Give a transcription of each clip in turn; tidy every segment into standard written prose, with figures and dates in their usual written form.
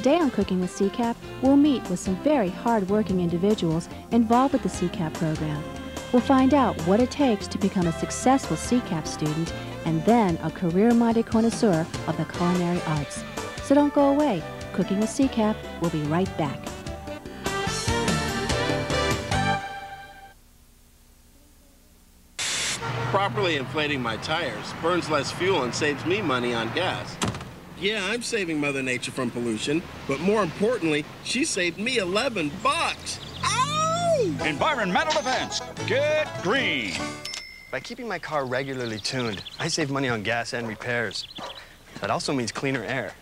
Today on Cooking with CCAP, we'll meet with some very hard-working individuals involved with the CCAP program. We'll find out what it takes to become a successful CCAP student and then a career-minded connoisseur of the culinary arts. So don't go away. Cooking with CCAP will be right back. Properly inflating my tires burns less fuel and saves me money on gas. Yeah, I'm saving Mother Nature from pollution, but more importantly, she saved me 11 bucks. Ow! Environmental defense. Get green. By keeping my car regularly tuned, I save money on gas and repairs. That also means cleaner air.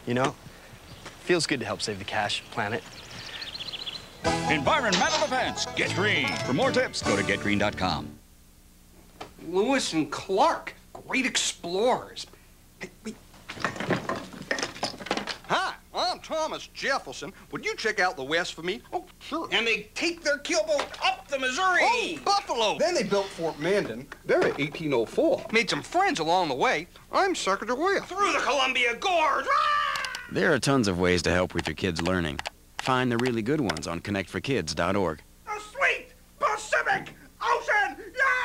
You know, feels good to help save the cash, planet. Environmental defense. Get green. For more tips, go to getgreen.com. Lewis and Clark, great explorers. Hey, wait. Hi, I'm Thomas Jefferson. Would you check out the West for me? Oh, sure. And they take their keelboat up the Missouri. Oh, Buffalo. Then they built Fort Mandan. They're at 1804. Made some friends along the way. I'm Sacagawea. Through the Columbia Gorge. Ah! There are tons of ways to help with your kids' learning. Find the really good ones on connectforkids.org. The sweet Pacific Ocean! Yeah!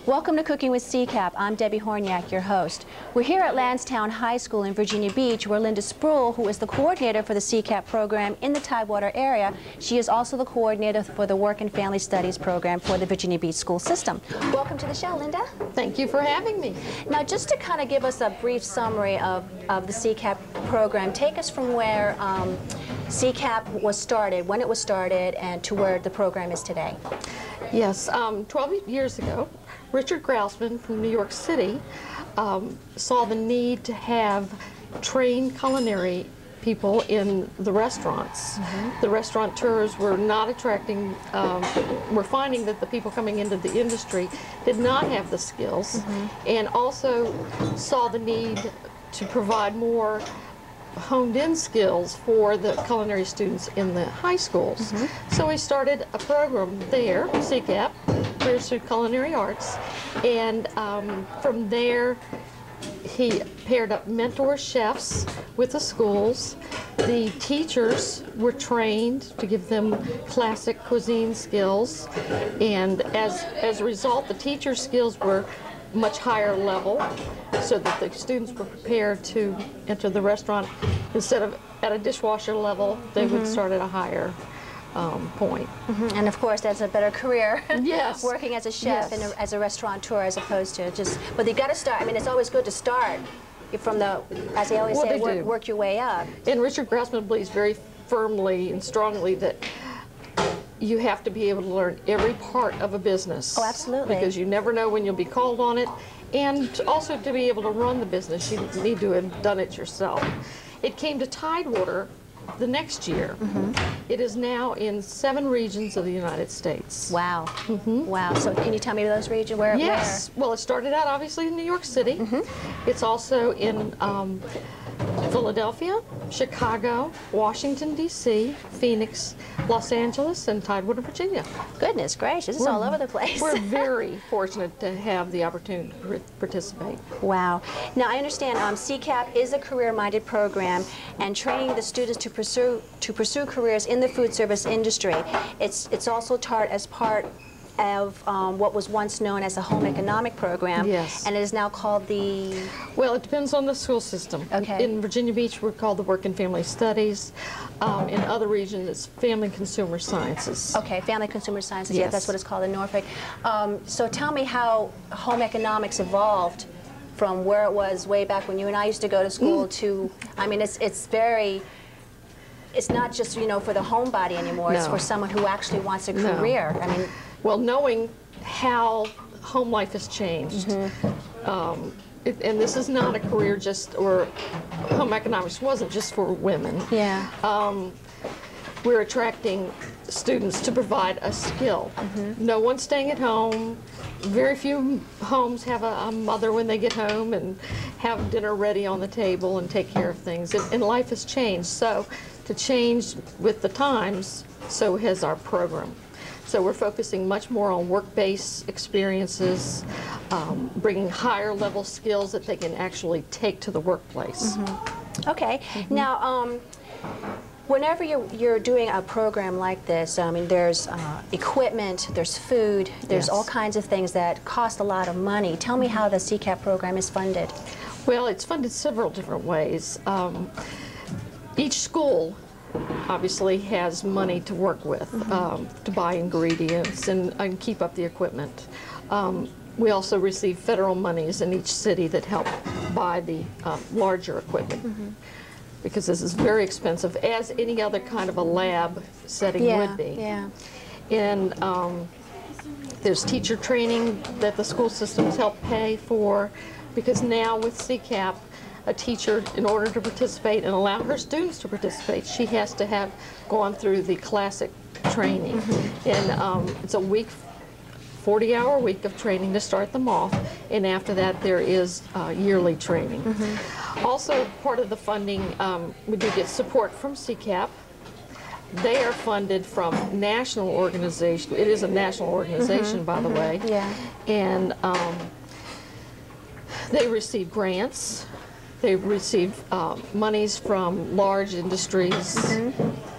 Welcome to Cooking with CCAP. I'm Debbie Horniak, your host. We're here at Lansdowne High School in Virginia Beach, where Linda Spruill, who is the coordinator for the CCAP program in the Tidewater area, she is also the coordinator for the Work and Family Studies program for the Virginia Beach school system. Welcome to the show, Linda. Thank you for having me. Now, just to kind of give us a brief summary of the CCAP program, take us from where CCAP was started, when it was started, and to where the program is today. Yes, 12 years ago, Richard Grousman from New York City saw the need to have trained culinary people in the restaurants. Mm-hmm. The restaurateurs were not attracting, were finding that the people coming into the industry did not have the skills, mm-hmm. and also saw the need to provide more honed-in skills for the culinary students in the high schools. Mm-hmm. So we started a program there, CCAP, Careers Through Culinary Arts, and from there he paired up mentor chefs with the schools. The teachers were trained to give them classic cuisine skills, and as a result, the teacher skills were much higher level, so that the students were prepared to enter the restaurant. Instead of at a dishwasher level, they mm-hmm. would start at a higher point. Mm-hmm. And of course, that's a better career. Yes. Working as a chef yes. and as a restaurateur, as opposed to just, but you got to start. I mean, it's always good to start from the, as they always say, work your way up. And Richard Grousman believes very firmly and strongly that you have to be able to learn every part of a business. Oh, absolutely. Because you never know when you'll be called on it. And also to be able to run the business, you need to have done it yourself. It came to Tidewater the next year. Mm-hmm. It is now in 7 regions of the United States. Wow. Mm-hmm. Wow. So can you tell me those regions? Where? Yes. Well, it started out obviously in New York City. Mm-hmm. It's also in Philadelphia, Chicago, Washington, D.C., Phoenix, Los Angeles, and Tidewater, Virginia. Goodness gracious, it's all over the place. We're very fortunate to have the opportunity to participate. Wow. Now, I understand CCAP is a career-minded program, and training the students to pursue careers in the food service industry. It's also taught as part of what was once known as a home economic program, yes. and it is now called the... Well, it depends on the school system. Okay. In Virginia Beach, we're called the Work and Family Studies. In other regions, it's Family Consumer Sciences. Okay, Family Consumer Sciences, yes. Yeah, that's what it's called in Norfolk. So tell me how home economics evolved from where it was way back when you and I used to go to school to, I mean, it's very... It's not just, you know, for the homebody anymore. No. It's for someone who actually wants a career. No. I mean... Well, knowing how home life has changed, mm-hmm. And this is not a career just, or home economics wasn't just for women. Yeah. We're attracting students to provide a skill. Mm-hmm. No one's staying at home. Very few homes have a mother when they get home and have dinner ready on the table and take care of things. And life has changed. So to change with the times, so has our program. So we're focusing much more on work-based experiences, bringing higher level skills that they can actually take to the workplace. Okay. Now, whenever you're doing a program like this, I mean, there's equipment, there's food, there's all kinds of things that cost a lot of money. Tell me how the CCAP program is funded. Well, it's funded several different ways. Each school obviously has money to work with, to buy ingredients and keep up the equipment. We also receive federal monies in each city that help buy the larger equipment. Because this is very expensive, as any other kind of a lab setting would be. And there's teacher training that the school systems help pay for, because now with CCAP, a teacher, in order to participate and allow her students to participate, she has to have gone through the classic training. And it's a week, 40-hour week of training to start them off, and after that there is yearly training. Also, part of the funding, we do get support from CCAP. They are funded from national organization. It is a national organization, by the way. And they receive grants. They receive monies from large industries,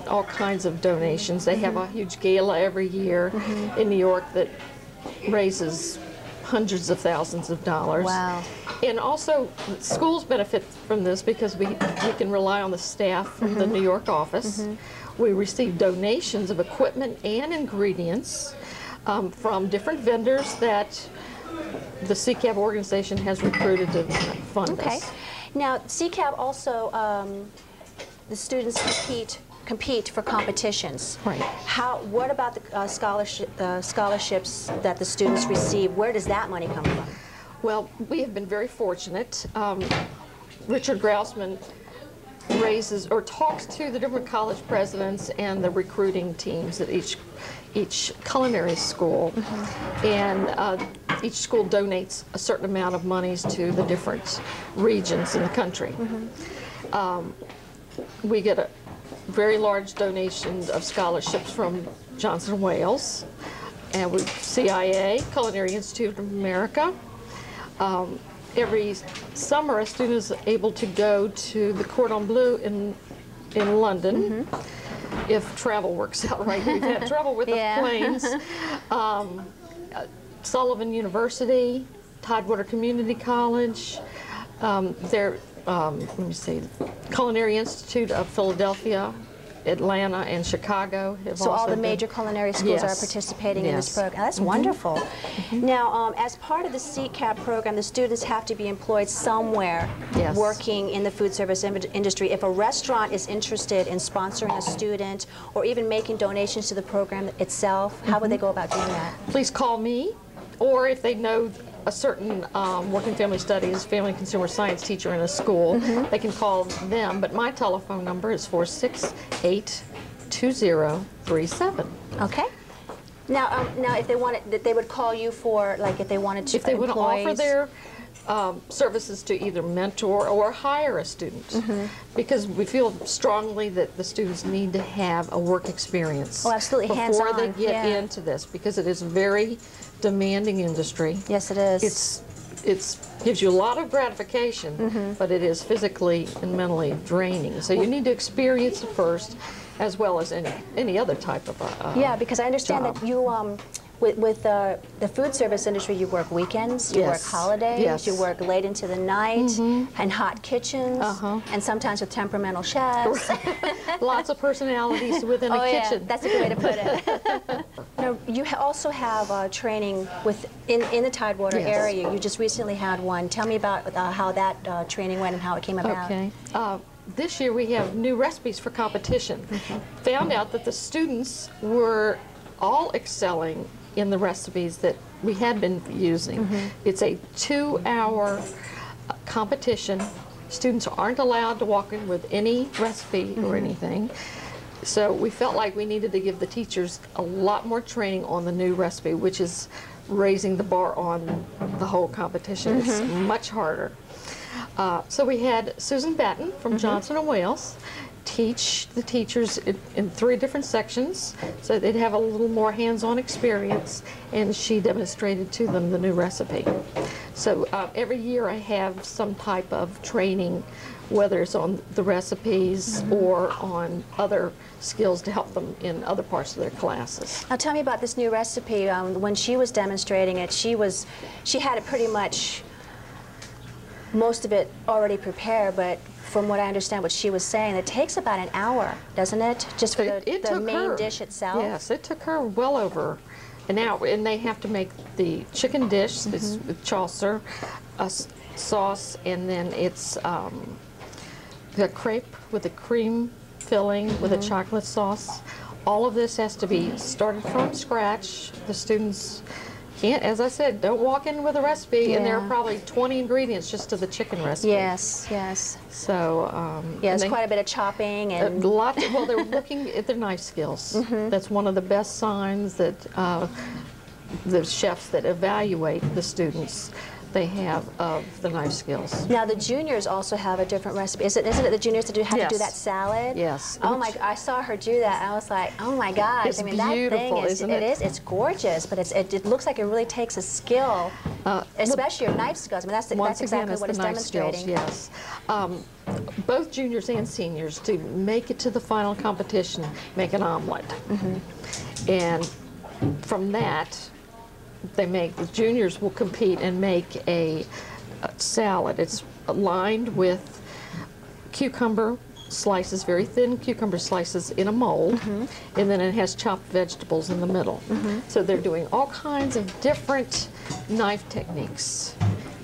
all kinds of donations. They have a huge gala every year in New York that raises hundreds of thousands of dollars. Wow. And also, schools benefit from this because we can rely on the staff from the New York office. We receive donations of equipment and ingredients from different vendors that the CCAP organization has recruited to fund us. Now, CCAP also, the students compete for competitions. Right. What about the scholarships that the students receive? Where does that money come from? Well, we have been very fortunate. Richard Grousman raises or talks to the different college presidents and the recruiting teams at each culinary school, and each school donates a certain amount of monies to the different regions in the country. We get a very large donation of scholarships from Johnson & Wales, and with CIA, Culinary Institute of America. Every summer, a student is able to go to the Cordon Bleu in London, if travel works out right. We've had trouble with the planes. Sullivan University, Tidewater Community College, let me see, Culinary Institute of Philadelphia, Atlanta, and Chicago. So all the major culinary schools are participating in this program. That's wonderful. Now, as part of the CCAP program, the students have to be employed somewhere working in the food service industry. If a restaurant is interested in sponsoring a student or even making donations to the program itself, how would they go about doing that? Please call me, or if they know a certain working family studies, family and consumer science teacher in a school, they can call them. But my telephone number is 468-2037. Okay. Now, if they wanted, they would call you for, like, if they wanted to. If they would offer their services to either mentor or hire a student, because we feel strongly that the students need to have a work experience. Oh, absolutely, hands-on. Before they get into this, because it is a very demanding industry. Yes, it is. It gives you a lot of gratification, but it is physically and mentally draining. So you need to experience it first, as well as any other type of yeah, because I understand job. that you with the food service industry, you work weekends, you work holidays, you work late into the night, and hot kitchens, and sometimes with temperamental chefs. Lots of personalities within a kitchen. That's a good way to put it. Now, you also have training in the Tidewater area. You just recently had one. Tell me about how that training went and how it came about. Okay. This year we have new recipes for competition. Found out that the students were all excelling in the recipes that we had been using. It's a 2-hour competition. Students aren't allowed to walk in with any recipe or anything. So we felt like we needed to give the teachers a lot more training on the new recipe, which is raising the bar on the whole competition. It's much harder. So we had Susan Batten from Johnson & Wales, teach the teachers in 3 different sections, so they'd have a little more hands-on experience, and she demonstrated to them the new recipe. So every year I have some type of training, whether it's on the recipes or on other skills to help them in other parts of their classes. Now tell me about this new recipe. When she was demonstrating it, she had it pretty much, most of it already prepared, but from what I understand what she was saying, it takes about an hour, doesn't it? Just for the main dish itself? Yes, it took her well over an hour, and they have to make the chicken dish with Chaucer, sauce, and then it's the crepe with the cream filling with a chocolate sauce. All of this has to be started from scratch. The students can't, as I said, don't walk in with a recipe, and there are probably 20 ingredients just to the chicken recipe. Yes, yes. So, yes, quite a bit of chopping and well, they're looking at their knife skills. That's one of the best signs that the chefs that evaluate the students, they have of the knife skills. Now the juniors also have a different recipe. Isn't it the juniors that have to do that salad? Yes. Oh my! I saw her do that. I was like, oh my gosh! It's I mean, beautiful, that thing isn't it? It is. It's gorgeous, but it looks like it really takes a skill, especially your knife skills. I mean, that's exactly what it's demonstrating. Skills, yes. Both juniors and seniors, to make it to the final competition, make an omelet, and from that, the juniors will compete and make a salad. It's lined with cucumber slices, very thin cucumber slices in a mold, and then it has chopped vegetables in the middle. So they're doing all kinds of different knife techniques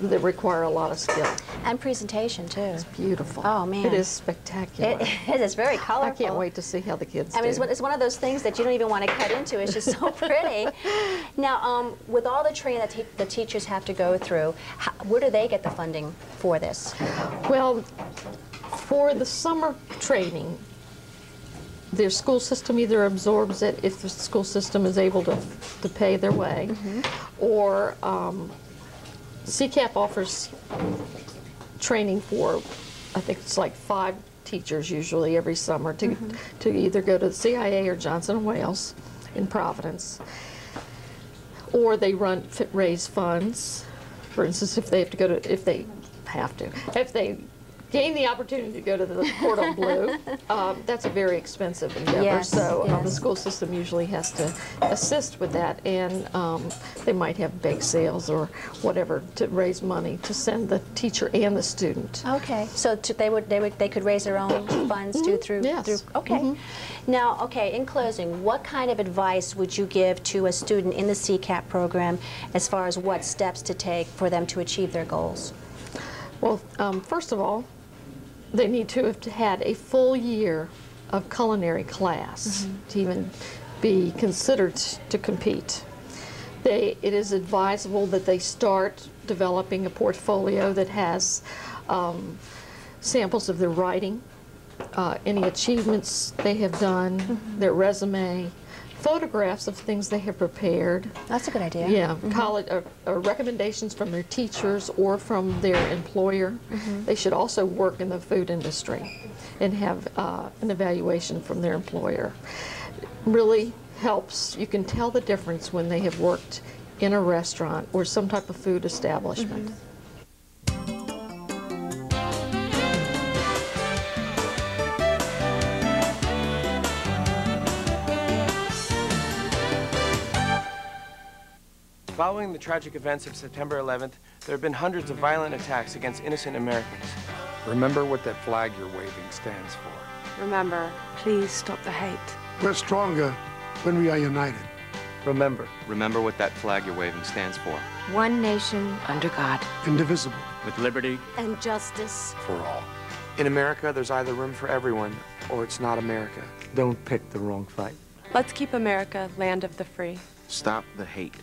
that require a lot of skill. And presentation, too. It's beautiful. Oh, man. It is spectacular. It is very colorful. I can't wait to see how the kids do. I mean, it's one of those things that you don't even want to cut into. It's just so pretty. Now, with all the training that the teachers have to go through, where do they get the funding for this? Well, for the summer training, their school system either absorbs it if the school system is able to pay their way, or CCAP offers training for, I think it's like 5 teachers usually every summer to either go to the CIA or Johnson & Wales in Providence, or they raise funds. For instance, if they gain the opportunity to go to the Cordon Bleu, that's a very expensive endeavor. Yes, so yes. The school system usually has to assist with that, and they might have bake sales or whatever to raise money to send the teacher and the student. Okay, so they could raise their own funds through. Okay. Now, okay. In closing, what kind of advice would you give to a student in the CCAP program as far as what steps to take for them to achieve their goals? Well, first of all, they need to have had a full year of culinary class to even be considered to compete. It is advisable that they start developing a portfolio that has samples of their writing, any achievements they have done, their resume, photographs of things they have prepared. That's a good idea. Yeah, college recommendations from their teachers or from their employer. They should also work in the food industry and have an evaluation from their employer. Really helps. You can tell the difference when they have worked in a restaurant or some type of food establishment. Following the tragic events of September 11th, there have been hundreds of violent attacks against innocent Americans. Remember what that flag you're waving stands for. Remember, please stop the hate. We're stronger when we are united. Remember what that flag you're waving stands for. One nation under God. Indivisible. With liberty and justice for all. In America, there's either room for everyone, or it's not America. Don't pick the wrong fight. Let's keep America land of the free. Stop the hate.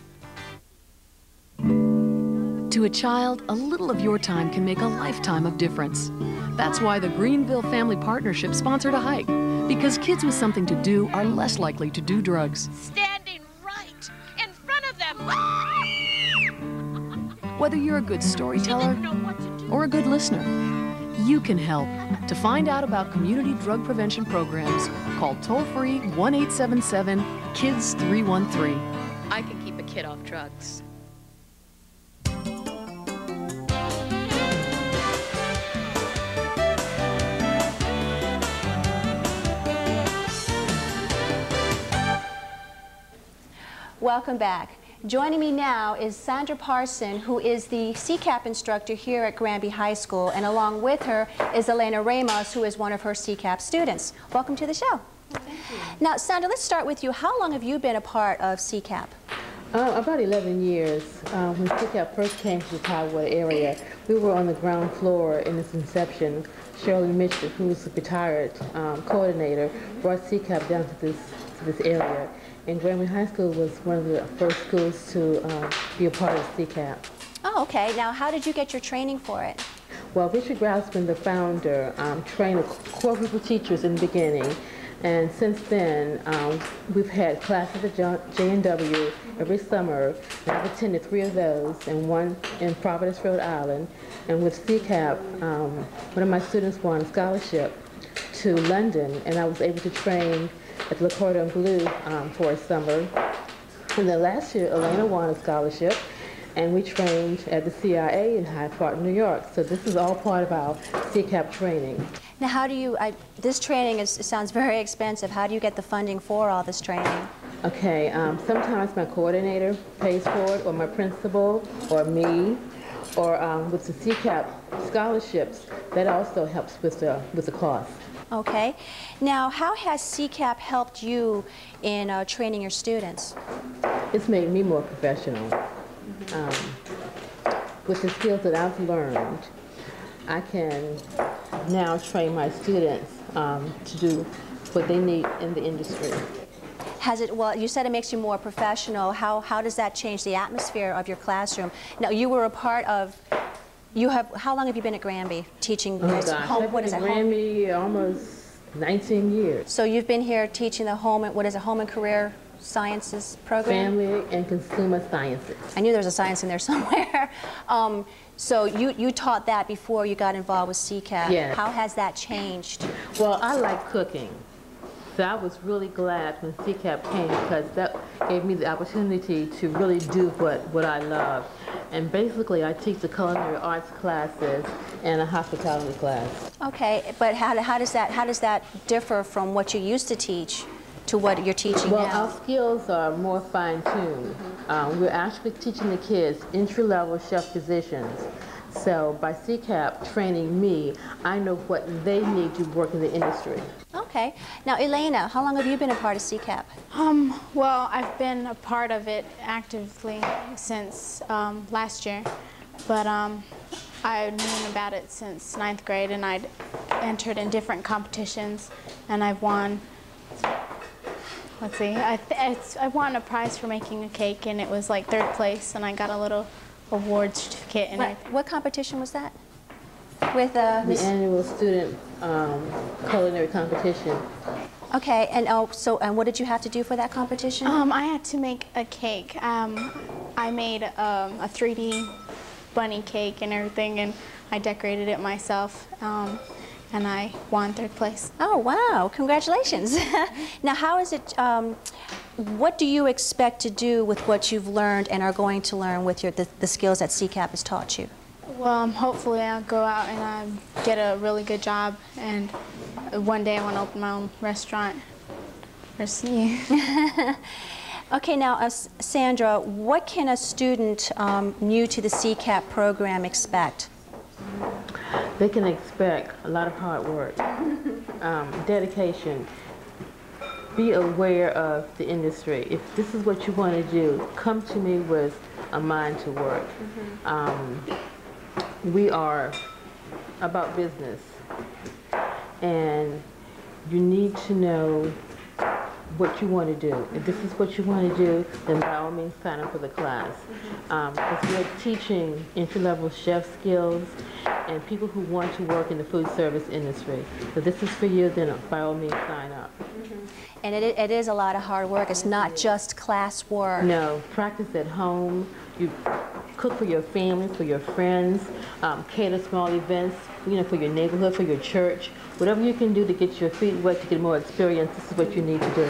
To a child, a little of your time can make a lifetime of difference. That's why the Greenville Family Partnership sponsored a hike, because kids with something to do are less likely to do drugs. Standing right in front of them. Whether you're a good storyteller or a good listener, you can help. To find out about community drug prevention programs, call toll-free 1-877-KIDS-313. I can keep a kid off drugs. Welcome back. Joining me now is Sandra Parson, who is the CCAP instructor here at Granby High School, and along with her is Elena Ramos, who is one of her CCAP students. Welcome to the show. Thank you. Now, Sandra, let's start with you. How long have you been a part of CCAP? About 11 years. When CCAP first came to the Tidewater area, we were on the ground floor in its inception. Shirley Mitchell, who was a retired coordinator, brought CCAP down to this area. And Granby High School was one of the first schools to be a part of CCAP. Oh, okay. Now, how did you get your training for it? Well, Richard Grousman, the founder, trained a core group of teachers in the beginning. And since then, we've had classes at J&W every summer. And I've attended 3 of those, and 1 in Providence, Rhode Island. And with CCAP, one of my students won a scholarship to London, and I was able to train at Le Cordon Bleu for a summer. And then last year, Elena won a scholarship, and we trained at the CIA in Hyde Park, New York. So this is all part of our CCAP training. Now, how do you, this training sounds very expensive. How do you get the funding for all this training? Okay, sometimes my coordinator pays for it, or my principal, or me, or with the CCAP scholarships, that also helps with the cost. Okay. Now, how has CCAP helped you in training your students? It's made me more professional. With the skills that I've learned, I can now train my students to do what they need in the industry. Has it, well, you said it makes you more professional. How does that change the atmosphere of your classroom? Now, you were a part of, how long have you been at Granby teaching? Oh gosh, I've been at Granby almost 19 years. So you've been here teaching the home and career sciences program? Family and consumer sciences. I knew there was a science in there somewhere. So you taught that before you got involved with CCAP. Yes. How has that changed? Well, I like cooking. So I was really glad when CCAP came, because that gave me the opportunity to really do what I love. And basically, I teach the culinary arts classes and a hospitality class. Okay, but how does that differ from what you used to teach to what you're teaching now? Well, our skills are more fine-tuned. We're actually teaching the kids entry-level chef positions. So by CCAP training me, I know what they need to work in the industry. Okay. Now, Elena, how long have you been a part of CCAP? Well, I've been a part of it actively since last year, but I've known about it since 9th grade, and I'd entered in different competitions, and I've won. Let's see, I won a prize for making a cake, and it was like 3rd place, and I got a little award certificate. And what competition was that? With the annual student culinary competition. Okay, and and what did you have to do for that competition? I had to make a cake. I made a 3D bunny cake and everything, and I decorated it myself. And I won 3rd place. Oh, wow. Congratulations. Now, how is it, what do you expect to do with what you've learned and are going to learn with the skills that CCAP has taught you? Well, hopefully I'll go out and get a really good job, and one day I want to open my own restaurant. Okay, now, Sandra, what can a student new to the CCAP program expect? They can expect a lot of hard work, dedication. Be aware of the industry. If this is what you want to do, come to me with a mind to work. We are about business, and you need to know what you want to do. If this is what you want to do, then by all means sign up for the class. Because we're teaching entry-level chef skills and people who want to work in the food service industry. So this is for you, then by all means sign up. And it is a lot of hard work. It's not just class work. No, practice at home. You cook for your family, for your friends, cater small events, you know, for your neighborhood, for your church. Whatever you can do to get your feet wet, to get more experience, this is what you need to do.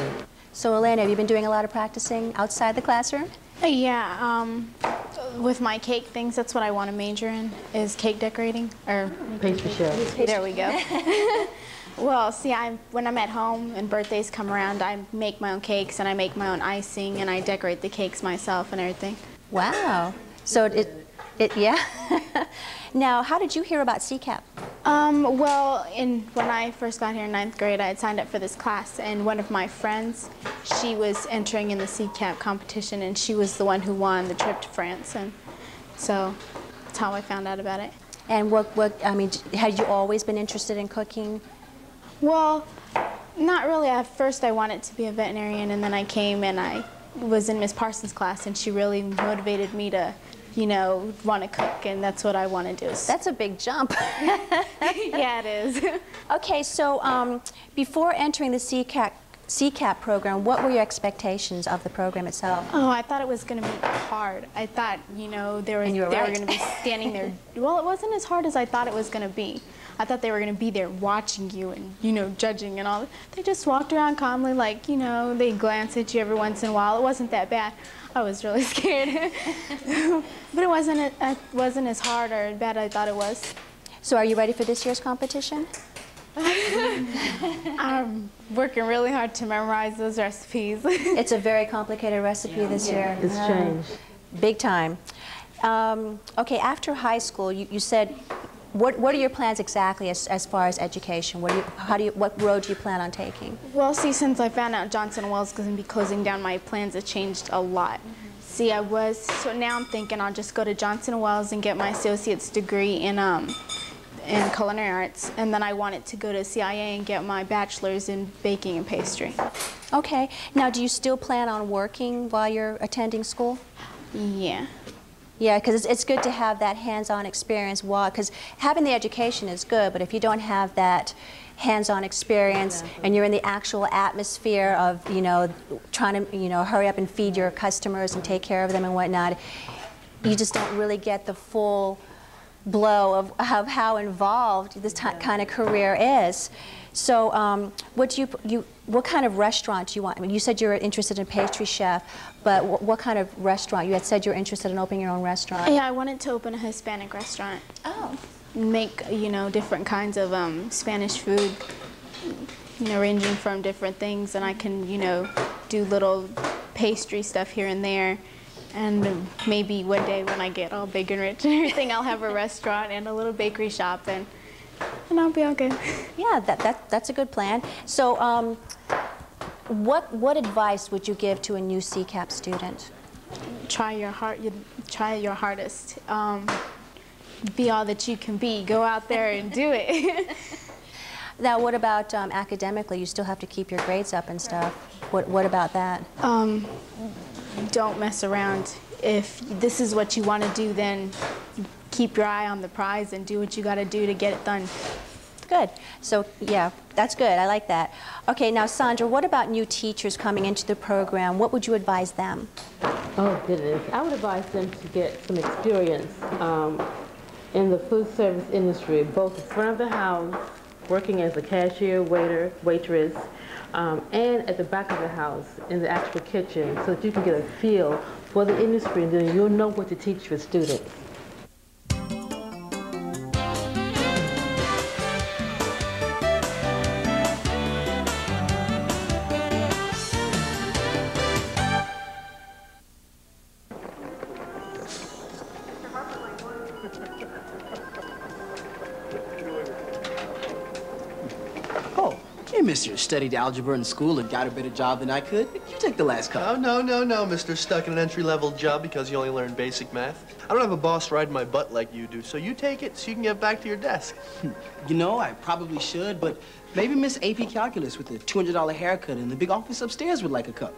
So, Elena, have you been doing a lot of practicing outside the classroom? Yeah, with my cake things, that's what I want to major in, is cake decorating, or pastry chef. There we go. Well, see, when I'm at home and birthdays come around, I make my own cakes and I make my own icing and I decorate the cakes myself and everything. Wow. So yeah. Now, how did you hear about CCAP? Well, when I first got here in 9th grade, I had signed up for this class, and one of my friends, she was entering in the CCAP competition, and she was the one who won the trip to France, and so that's how I found out about it. And I mean, had you always been interested in cooking? Well, not really. At first, I wanted to be a veterinarian, and then I came and I was in Miss Parsons' class, and she really motivated me to, you know, want to cook, and that's what I want to do. That's a big jump. Yeah, it is. Okay, so before entering the CCAP program, what were your expectations of the program itself? Oh, I thought it was going to be hard. I thought, you know, they were going to be standing there. Well, it wasn't as hard as I thought it was going to be. I thought they were going to be there watching you and, you know, judging and all. They just walked around calmly, like, you know, they glance at you every once in a while. It wasn't that bad. I was really scared. But it wasn't as hard or bad as I thought it was. So are you ready for this year's competition? I'm working really hard to memorize those recipes. It's a very complicated recipe this year. It's changed. Big time. Okay, after high school, you said, what are your plans exactly as far as education? What road do you plan on taking? Well, see, since I found out Johnson & Wales is going to be closing down, my plans have changed a lot. See, so now I'm thinking I'll just go to Johnson & Wales and get my associate's degree in culinary arts, and then I wanted to go to CIA and get my bachelor's in baking and pastry. Okay. Now, do you still plan on working while you're attending school? Yeah. Yeah, because it's good to have that hands-on experience, because having the education is good, but if you don't have that hands-on experience and you're in the actual atmosphere of, you know, trying to, you know, hurry up and feed your customers and take care of them and whatnot, you just don't really get the full blow of how involved this kind of career is. So what kind of restaurant do you want? I mean, you said you're interested in pastry chef, but what kind of restaurant? You had said you're interested in opening your own restaurant. Yeah, I wanted to open a Hispanic restaurant. Oh. Make, you know, different kinds of Spanish food, you know, ranging from different things, and I can, you know, do little pastry stuff here and there. And maybe one day when I get all big and rich and everything, I'll have a restaurant and a little bakery shop, and I'll be all good. Yeah, that's a good plan. So what advice would you give to a new CCAP student? Try your hardest. Be all that you can be. Go out there and do it. Now, what about academically? You still have to keep your grades up and stuff. What about that? Don't mess around. If this is what you want to do, then keep your eye on the prize and do what you got to do to get it done. Good. So, yeah, that's good. I like that. Okay, now, Sandra, what about new teachers coming into the program? What would you advise them? Oh, goodness. I would advise them to get some experience in the food service industry, both in front of the house, working as a cashier, waiter, waitress, and at the back of the house in the actual kitchen, so that you can get a feel for the industry, and then you'll know what to teach your students. Mister studied algebra in school and got a better job than I could. You took the last couple. Oh, no, Mister. Stuck in an entry-level job because you only learned basic math. I don't have a boss riding my butt like you do, so you take it so you can get back to your desk. You know, I probably should, but maybe Miss AP Calculus with the $200 haircut in the big office upstairs would like a cup.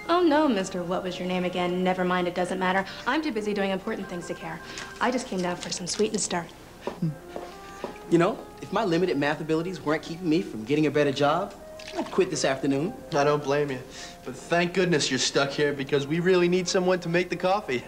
Oh, no, Mr. What was your name again? Never mind, it doesn't matter. I'm too busy doing important things to care. I just came down for some sweet and start. You know, if my limited math abilities weren't keeping me from getting a better job, I'd quit this afternoon. I don't blame you. But thank goodness you're stuck here because we really need someone to make the coffee.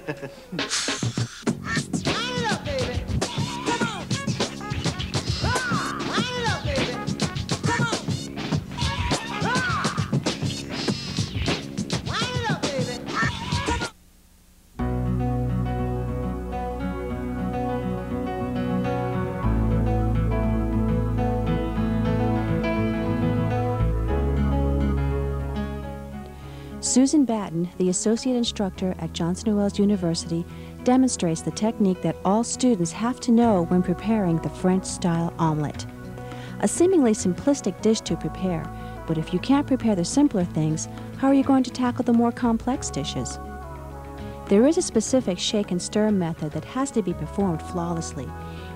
Susan Batten, the associate instructor at Johnson & Wales University, demonstrates the technique that all students have to know when preparing the French-style omelette. A seemingly simplistic dish to prepare, but if you can't prepare the simpler things, how are you going to tackle the more complex dishes? There is a specific shake and stir method that has to be performed flawlessly.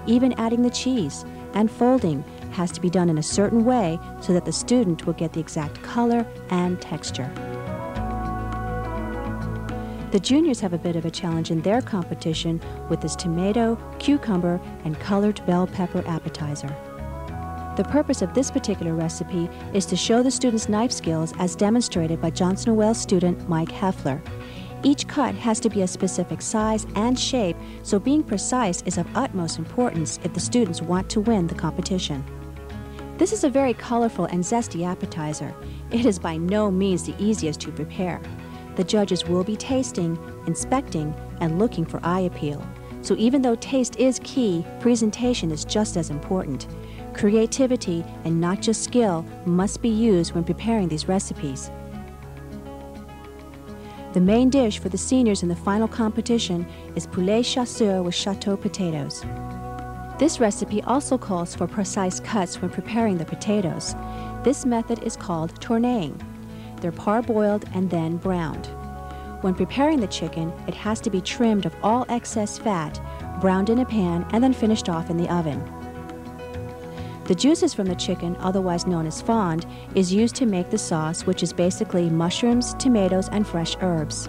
Even adding the cheese and folding has to be done in a certain way so that the student will get the exact color and texture. The juniors have a bit of a challenge in their competition with this tomato, cucumber, and colored bell pepper appetizer. The purpose of this particular recipe is to show the students' knife skills as demonstrated by Johnson & Wales student Mike Heffler. Each cut has to be a specific size and shape, so being precise is of utmost importance if the students want to win the competition. This is a very colorful and zesty appetizer. It is by no means the easiest to prepare. The judges will be tasting, inspecting, and looking for eye appeal. So even though taste is key, presentation is just as important. Creativity and not just skill must be used when preparing these recipes. The main dish for the seniors in the final competition is poulet chasseur with chateau potatoes. This recipe also calls for precise cuts when preparing the potatoes. This method is called tournéing. They're parboiled and then browned. When preparing the chicken, it has to be trimmed of all excess fat, browned in a pan, and then finished off in the oven. The juices from the chicken, otherwise known as fond, is used to make the sauce, which is basically mushrooms, tomatoes, and fresh herbs.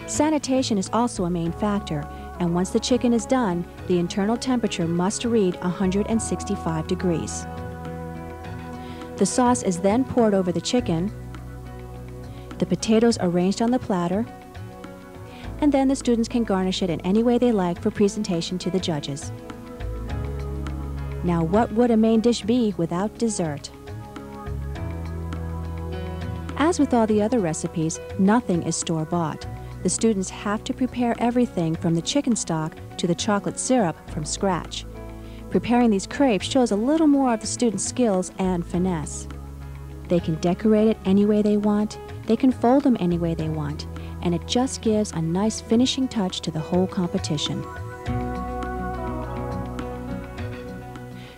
Sanitation is also a main factor, and once the chicken is done, the internal temperature must read 165 degrees. The sauce is then poured over the chicken, the potatoes arranged on the platter, and then the students can garnish it in any way they like for presentation to the judges. Now, what would a main dish be without dessert? As with all the other recipes, nothing is store-bought. The students have to prepare everything from the chicken stock to the chocolate syrup from scratch. Preparing these crepes shows a little more of the students' skills and finesse. They can decorate it any way they want, they can fold them any way they want, and it just gives a nice finishing touch to the whole competition.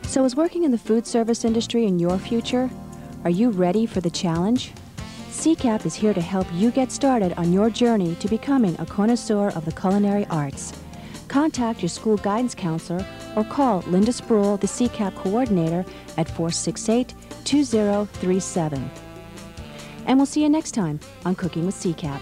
So is working in the food service industry in your future? Are you ready for the challenge? CCAP is here to help you get started on your journey to becoming a connoisseur of the culinary arts. Contact your school guidance counselor or call Linda Spruill, the CCAP coordinator, at 468-2037. And we'll see you next time on Cooking with CCAP.